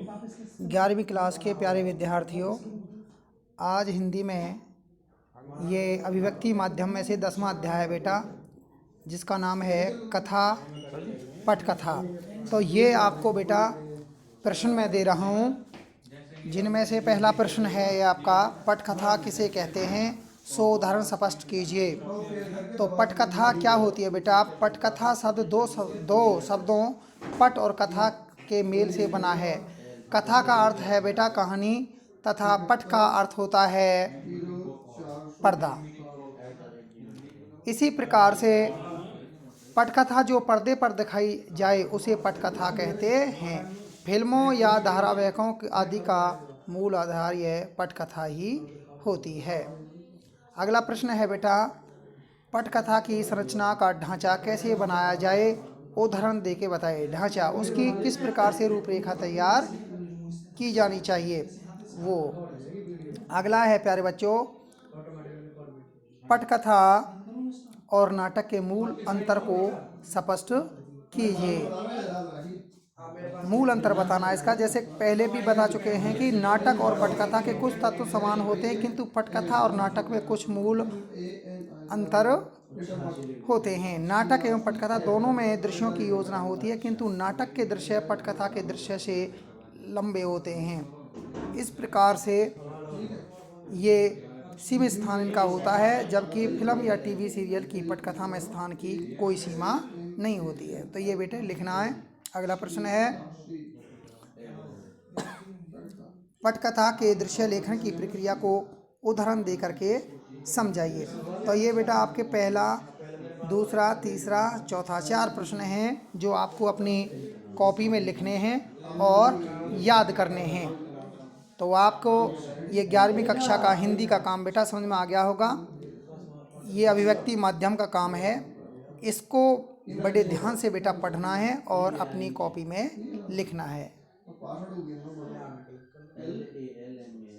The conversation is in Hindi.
11वीं क्लास के प्यारे विद्यार्थियों, आज हिंदी में ये अभिव्यक्ति माध्यम में से 10वां अध्याय है बेटा, जिसका नाम है कथा पटकथा। तो ये आपको बेटा प्रश्न मैं दे रहा हूँ, जिनमें से पहला प्रश्न है ये आपका, पटकथा किसे कहते हैं, सो उदाहरण स्पष्ट कीजिए। तो पटकथा क्या होती है बेटा? पटकथा शब्द दो शब्दों पट और कथा के मेल से बना है। कथा का अर्थ है बेटा कहानी, तथा पट का अर्थ होता है पर्दा। इसी प्रकार से पटकथा जो पर्दे पर दिखाई जाए उसे पटकथा कहते हैं। फिल्मों या धारावाहिकों आदि का मूल आधार यह पटकथा ही होती है। अगला प्रश्न है बेटा, पटकथा की संरचना का ढांचा कैसे बनाया जाए, उदाहरण देके बताइए। ढांचा उसकी किस प्रकार से रूपरेखा तैयार की जानी चाहिए वो। अगला है प्यारे बच्चों, पटकथा और नाटक के मूल अंतर को स्पष्ट कीजिए। मूल अंतर बताना इसका, जैसे पहले भी बता चुके हैं कि नाटक और पटकथा के कुछ तत्व समान होते हैं, किंतु पटकथा और नाटक में कुछ मूल अंतर होते हैं। नाटक एवं पटकथा दोनों में दृश्यों की योजना होती है, किंतु नाटक के दृश्य पटकथा के दृश्य से लंबे होते हैं। इस प्रकार से ये सीमित स्थान इनका होता है, जबकि फिल्म या टीवी सीरियल की पटकथा में स्थान की कोई सीमा नहीं होती है। तो ये बेटे लिखना है। अगला प्रश्न है, पटकथा के दृश्य लेखन की प्रक्रिया को उदाहरण दे करके समझाइए। तो ये बेटा आपके पहला, दूसरा, तीसरा, चौथा 4 प्रश्न हैं जो आपको अपनी कॉपी में लिखने हैं और याद करने हैं। तो आपको ये 11वीं कक्षा का हिंदी का काम बेटा समझ में आ गया होगा। ये अभिव्यक्ति माध्यम का काम है, इसको बड़े ध्यान से बेटा पढ़ना है और अपनी कॉपी में लिखना है।